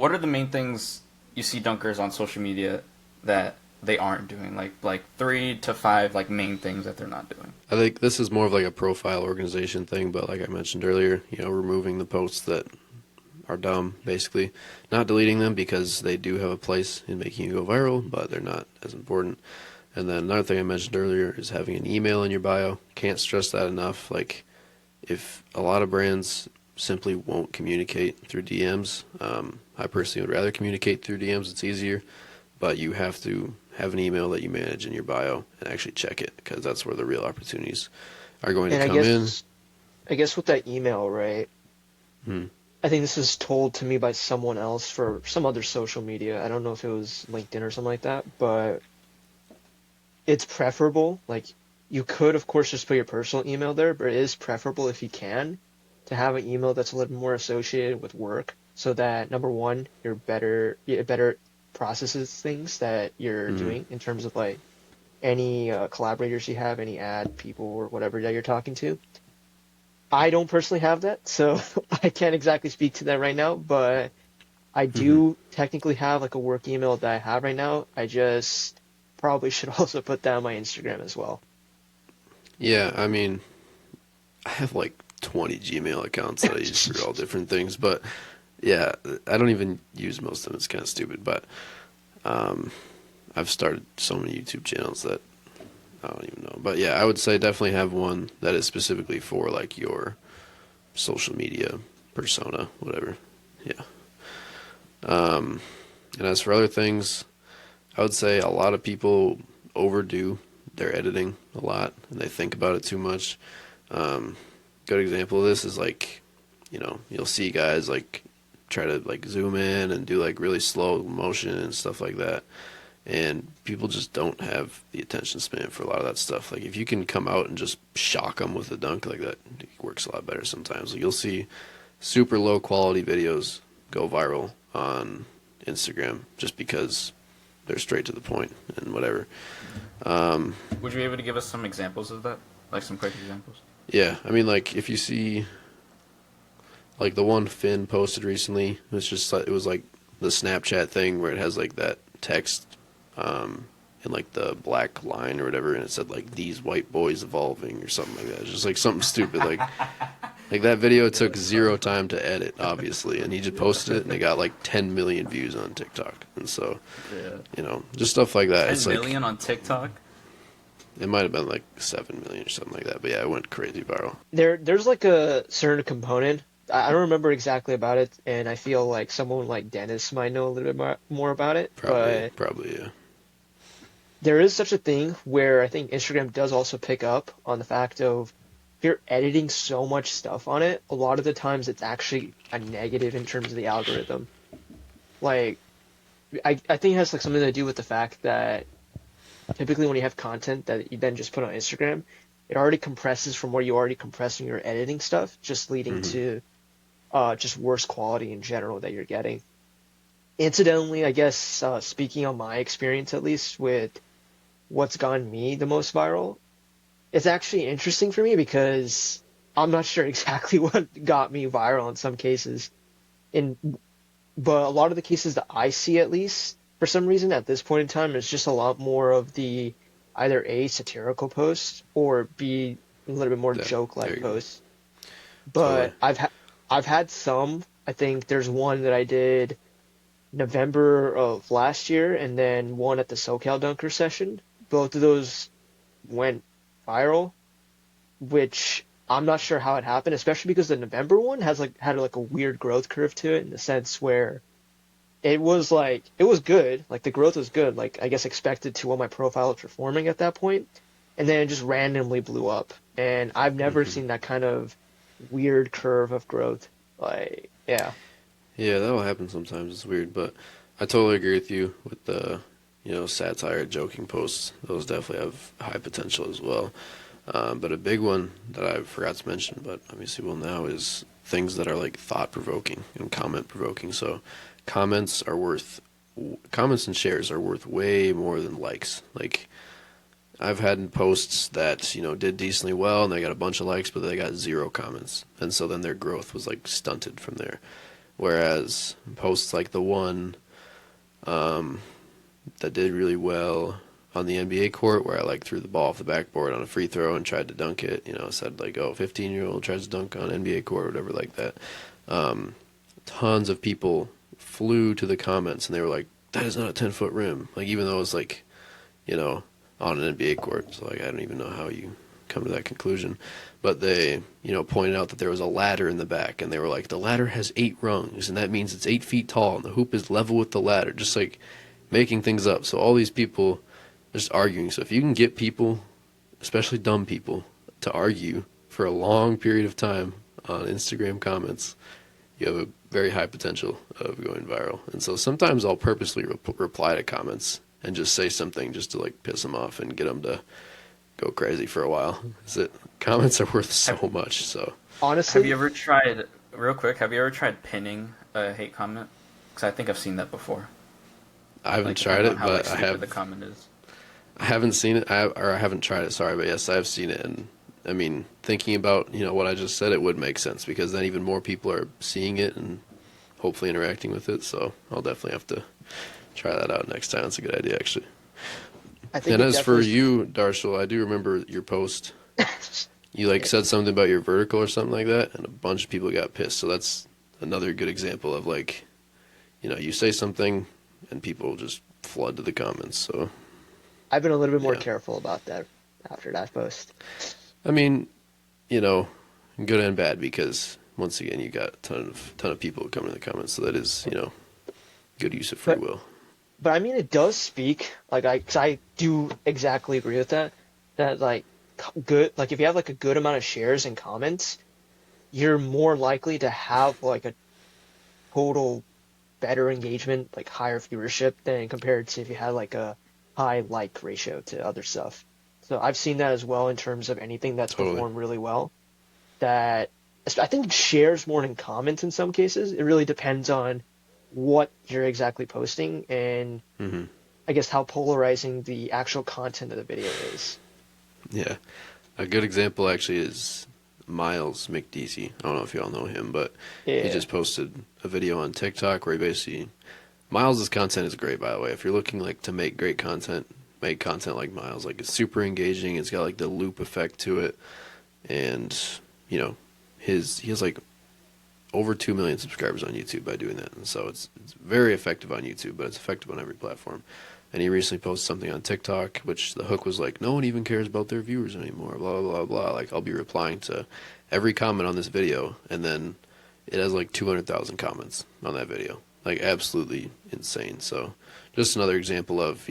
what are the main things you see dunkers on social media that they aren't doing? Like 3 to 5 like main things that they're not doing. I think this is more of like a profile organization thing, but like I mentioned earlier, removing the posts that are dumb, basically. Not deleting them because they do have a place in making you go viral, but they're not as important. And then another thing I mentioned earlier is having an email in your bio. Can't stress that enough. Like, if a lot of brands simply won't communicate through DMs, I personally would rather communicate through DMs. It's easier, but you have to have an email that you manage in your bio and actually check it, because that's where the real opportunities are going to And come in. I guess with that email, right? Hmm. I think this was told to me by someone else for some other social media. I don't know if it was LinkedIn or something like that, but it's preferable. Like, you could, of course, just put your personal email there, but it is preferable if you can to have an email that's a little more associated with work, so that number one, it better processes things that you're Hmm. doing in terms of like any collaborators you have, any ad people or whatever that you're talking to. I don't personally have that, so I can't exactly speak to that right now, but I Hmm. do technically have like a work email that I have right now. I just probably should also put that on my Instagram as well. Yeah, I mean, I have like 20 Gmail accounts that I use for all different things, but yeah, I don't even use most of them. It's kind of stupid, but um, I've started so many YouTube channels that I don't even know. But yeah, I would say definitely have one that is specifically for like your social media persona, whatever. Yeah. And as for other things, I would say a lot of people overdo their editing a lot and they think about it too much. Good example of this is like, you'll see guys like try to like zoom in and do like really slow motion and stuff like that. And people just don't have the attention span for a lot of that stuff. Like, if you can come out and just shock them with a dunk like that, it works a lot better sometimes. Like, you'll see super low quality videos go viral on Instagram just because they're straight to the point and whatever. Would you be able to give us some examples of that? Like some quick examples? Yeah, I mean, like, if you see like the one Finn posted recently, it was like the Snapchat thing where it has like that text in like the black line or whatever, and it said like "these white boys evolving" or something like that. It's just like something stupid. Like that video took zero time to edit, obviously, and he just posted it, and it got like 10 million views on TikTok. And so, just stuff like that. 10 It's million like on TikTok? it might have been like 7 million or something like that. But yeah, it went crazy viral. There's like a certain component. I don't remember exactly about it, and I feel like someone like Dennis might know a little bit more about it, but Probably, yeah. there is such a thing where I think Instagram does also pick up on the fact of if you're editing so much stuff on it, a lot of the times it's actually a negative in terms of the algorithm. Like, I think it has like something to do with the fact that typically when you have content that you then just put on Instagram, it already compresses from where you already compressing your editing stuff, just leading Hmm. to just worse quality in general that you're getting. Incidentally, I guess speaking on my experience at least with what's gotten me the most viral, it's actually interesting for me because I'm not sure exactly what got me viral in some cases. In But a lot of the cases that I see, at least for some reason at this point in time, is just a lot more of the either A, satirical posts, or B, a little bit more Yeah, joke there like you go. posts. Totally. But I've had some. I think there's one that I did November of last year, and then one at the SoCal Dunker session. Both of those went viral, which I'm not sure how it happened, especially because the November one had like a weird growth curve to it in the sense where it was good, like the growth was good, like I guess expected to what my profile was performing at that point, and then it just randomly blew up. And I've never Hmm. seen that kind of weird curve of growth. Like, yeah. Yeah, that'll happen sometimes. It's weird, but I totally agree with you with the, satire, joking posts. Those definitely have high potential as well. But a big one that I forgot to mention, but obviously will now, is things that are like thought provoking and comment provoking. So comments are worth, comments and shares are worth way more than likes. Like, I've had posts that, did decently well and they got a bunch of likes, but they got zero comments. And so then their growth was like stunted from there. Whereas posts like the one that did really well on the NBA court, where I like threw the ball off the backboard on a free throw and tried to dunk it, said like, oh, 15-year-old tries to dunk on NBA court or whatever like that. Tons of people flew to the comments and they were like, that is not a 10-foot rim. Like, even though it was like, on an NBA court. So like, I don't even know how you come to that conclusion. But they, pointed out that there was a ladder in the back, and they were like, the ladder has 8 rungs, and that means it's 8 feet tall, and the hoop is level with the ladder. Just like making things up. So all these people just arguing. So if you can get people, especially dumb people, to argue for a long period of time on Instagram comments, you have a very high potential of going viral. And so sometimes I'll purposely reply to comments and just say something just to like piss them off and get them to go crazy for a while. Comments are worth so much. So Honestly, Have you ever tried, real quick, have you ever tried pinning a hate comment? Because I think I've seen that before. I haven't Like, tried depending it, on how, but like, I stupid have. the comment is. I haven't seen it, or I haven't tried it. Sorry, but yes, I have seen it. And I mean, thinking about what I just said, it would make sense because then even more people are seeing it and hopefully interacting with it. So I'll definitely have to try that out next time. It's a good idea, actually. I think And it as for definitely- you, Darshil, I do remember your post. You said something about your vertical or something like that, and a bunch of people got pissed. So that's another good example of like, you say something and people just flood to the comments. So I've been a little bit more Yeah. careful about that after that post. I mean, good and bad because once again you got a ton of people coming in the comments. So that is good use of free But- will. But I mean, it does speak, like, 'cause I do exactly agree with that. That, like, good, like, if you have, like, a good amount of shares and comments, you're more likely to have, like, a total better engagement, like, higher viewership than compared to if you had, like, a high like ratio to other stuff. So I've seen that as well in terms of anything that's Totally. performed really well. That I think shares more than comments in some cases. It really depends on what you're exactly posting and hmm I guess how polarizing the actual content of the video is. Yeah, a good example actually is Miles McDeasy. I don't know if you all know him, but Yeah. he just posted a video on TikTok where he basically Miles's content is great, by the way. If you're looking like to make great content, make content like Miles. Like it's super engaging. It's got like the loop effect to it, and he has like over 2 million subscribers on YouTube by doing that, and so it's very effective on YouTube, but it's effective on every platform. And he recently posted something on TikTok, which the hook was like, no one even cares about their viewers anymore. Blah blah blah. Like I'll be replying to every comment on this video, and then it has like 200,000 comments on that video. Like absolutely insane. So just another example of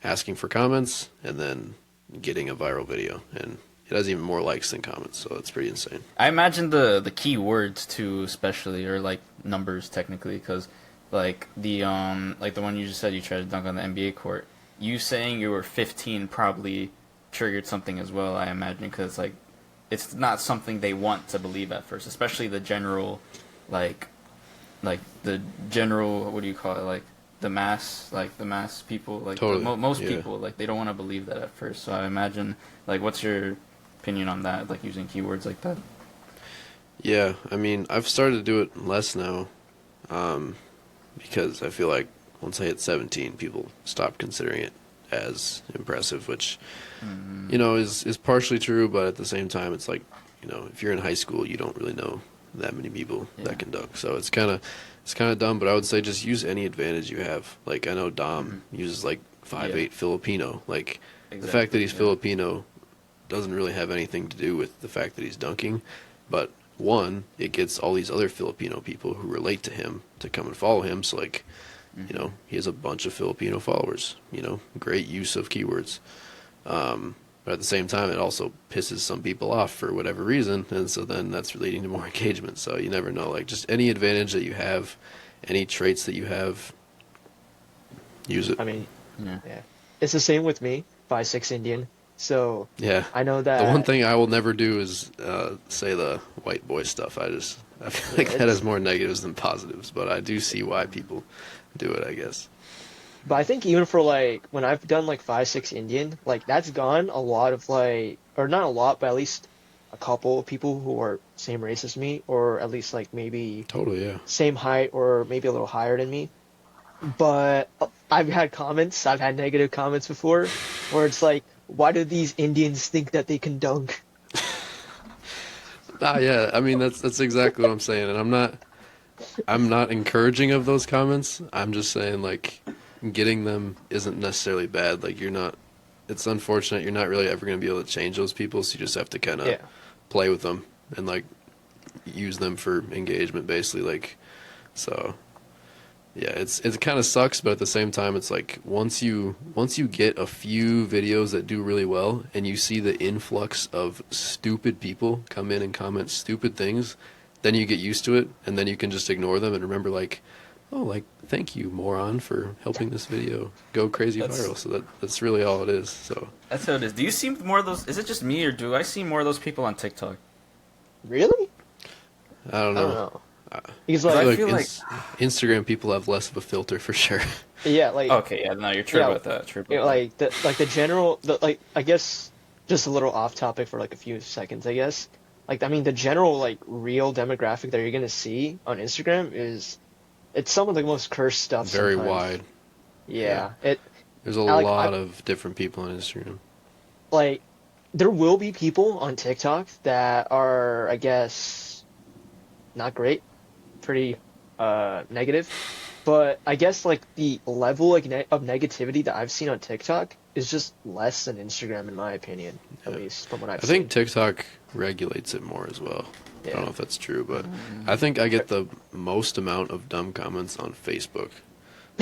asking for comments and then getting a viral video, and it has even more likes than comments, so it's pretty insane. I imagine the keywords too, especially, or like numbers technically, because like the one you just said you tried to dunk on the NBA court. You saying you were 15 probably triggered something as well. I imagine because like it's not something they want to believe at first, especially the general like the general, what do you call it, like the mass people, like Totally. most Yeah. people, like they don't want to believe that at first. So I imagine, like, what's your opinion on that, like using keywords like that? Yeah, I mean, I've started to do it less now, because I feel like once I hit 17, people stop considering it as impressive, which is partially true, but at the same time, it's like if you're in high school, you don't really know that many people Yeah. that can dunk, so it's kind of dumb. But I would say just use any advantage you have. Like I know Dom uses like 5'8" Filipino. Like the fact that he's yeah. Filipino doesn't really have anything to do with the fact that he's dunking, but one, it gets all these other Filipino people who relate to him to come and follow him. So like, he has a bunch of Filipino followers. Great use of keywords. But at the same time, it also pisses some people off for whatever reason, and so then that's leading to more engagement. So you never know. Like just any advantage that you have, any traits that you have, use it. I mean, Yeah. yeah. It's the same with me, 5'6" Indian. So Yeah. I know that The one thing I will never do is say the white boy stuff. I feel like that it's- has more negatives than positives, but I do see why people do it, I guess. But I think even for like when I've done like 5'6" Indian, like that's gone a lot of like, or not a lot, but at least a couple of people who are same race as me, or at least like maybe Totally, yeah. same height or maybe a little higher than me. But I've had comments, I've had negative comments before, where it's like, why do these Indians think that they can dunk? Ah, yeah. I mean, that's exactly what I'm saying, and I'm not encouraging of those comments. I'm just saying like getting them isn't necessarily bad. Like you're not. It's unfortunate you're not really ever going to be able to change those people, so you just have to kind of Yeah, play with them and like use them for engagement, basically. Like so. Yeah, it kind of sucks, but at the same time, it's like once you get a few videos that do really well, and you see the influx of stupid people come in and comment stupid things, then you get used to it, and then you can just ignore them and remember like, oh, like thank you, moron, for helping this video go crazy That's viral. So that's really all it is. So that's how it is. Do you see more of those? Is it just me, or do I see more of those people on TikTok? really? I don't I don't know. know. I Because I like, feel like feel Instagram people have less of a filter for sure. yeah, like Okay, yeah, no, you're true yeah, about that. True you know, about that. like the general, like I guess just a little off topic for like a few seconds, I guess. Like I mean, the general like real demographic that you're gonna see on Instagram is it's some of the most cursed stuff Very sometimes. wide. Yeah. Yeah, it There's a like I lot of different people on Instagram. like there will be people on TikTok that are, I guess, not great, pretty negative. But I guess like the level like of negativity that I've seen on TikTok is just less than Instagram in my opinion, at Yeah. least from what I've I think seen. TikTok regulates it more as well. I don't Yeah. know if that's true, but I think I get the most amount of dumb comments on Facebook.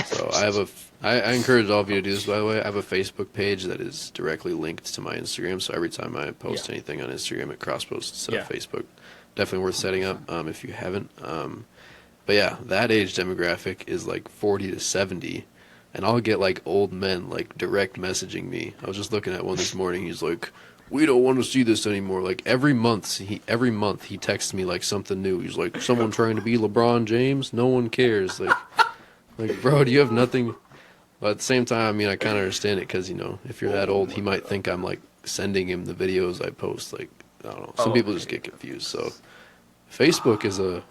So I encourage all of you to do this, by the way. I have a Facebook page that is directly linked to my Instagram, so every time I post Yeah. anything on Instagram, it cross posts instead of Yeah. Facebook. Definitely worth setting up 100%. if you haven't. But yeah, that age demographic is like 40 to 70, and I'll get like old men like direct messaging me. I was just looking at one this morning. He's like, "We don't want to see this anymore." Like every month he texts me like something new. He's like, "Someone trying to be LeBron James? No one cares." Like, bro, do you have nothing? But at the same time, I mean, I kind of understand it because if you're that Oh old, my he might god. think I'm like sending him the videos I post. Like, I don't know. Some Oh, people just okay. get confused. So Facebook is a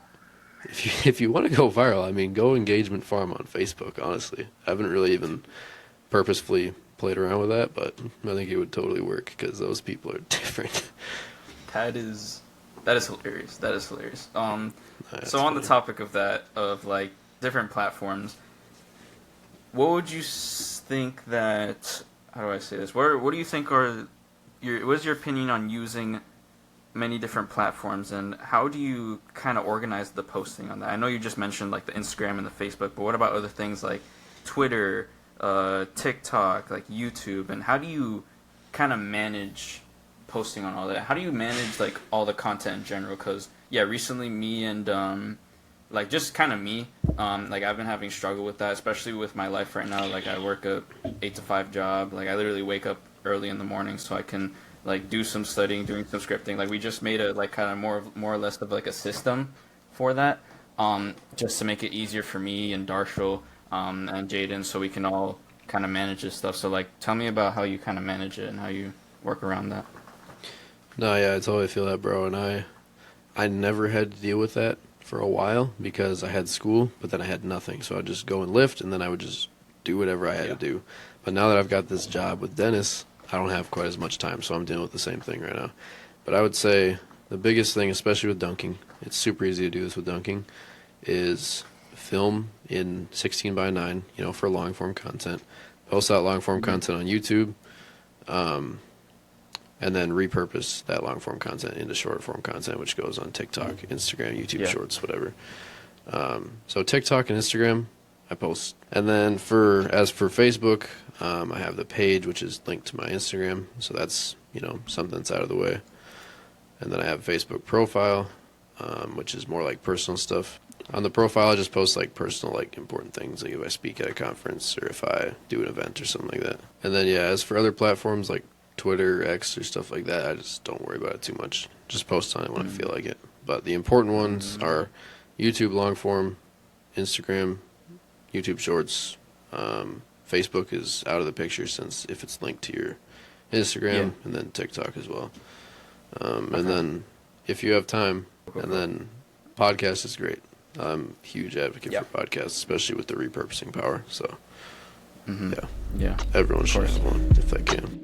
if you want to go viral, I mean, go engagement farm on Facebook, honestly. I haven't really even purposefully played around with that, but I think it would totally work because those people are different. That is that is hilarious. That is hilarious. That's So on the funny. topic of that, of like different platforms, what would you think that? How do I say this? What do you think are your? What is your opinion on using many different platforms, and how do you kind of organize the posting on that? I know you just mentioned like the Instagram and the Facebook, but what about other things like Twitter, TikTok, like YouTube, and how do you kind of manage posting on all that? How do you manage like all the content in general? Because yeah, recently me and like just kind of me, like I've been having struggle with that, especially with my life right now. Like I work a 8 to 5 job. Like I literally wake up early in the morning so I can like do some studying, doing some scripting. Like we just made a like kind of more or less of like a system for that, just to make it easier for me and Darshil, and Jayden, so we can all kind of manage this stuff. So like, tell me about how you kind of manage it and how you work around that. No, yeah, I totally feel that, bro. And I never had to deal with that for a while because I had school, but then I had nothing. So I'd just go and lift, and then I would just do whatever I had to Yeah. do. But now that I've got this job with Dennis, I don't have quite as much time, so I'm dealing with the same thing right now. But I would say the biggest thing, especially with dunking, it's super easy to do this with dunking, is film in 16 by 9, for long form content. Post that long form content on YouTube, and then repurpose that long form content into short form content, which goes on TikTok, Instagram, YouTube Yeah. Shorts, whatever. So TikTok and Instagram, I post, and then as for Facebook, I have the page which is linked to my Instagram, so that's something that's out of the way. And then I have a Facebook profile, which is more like personal stuff. On the profile, I just post like personal, like important things, like if I speak at a conference or if I do an event or something like that. And then as for other platforms like Twitter, X, or stuff like that, I just don't worry about it too much. Just post on it when I feel like it. But the important ones are YouTube long form, Instagram, YouTube Shorts. Facebook is out of the picture since if it's linked to your Instagram, Yeah. and then TikTok as well. And then if you have time, and then podcast is great. I'm a huge advocate for podcasts, especially with the repurposing power. So, yeah, Yeah. everyone should have one if they can.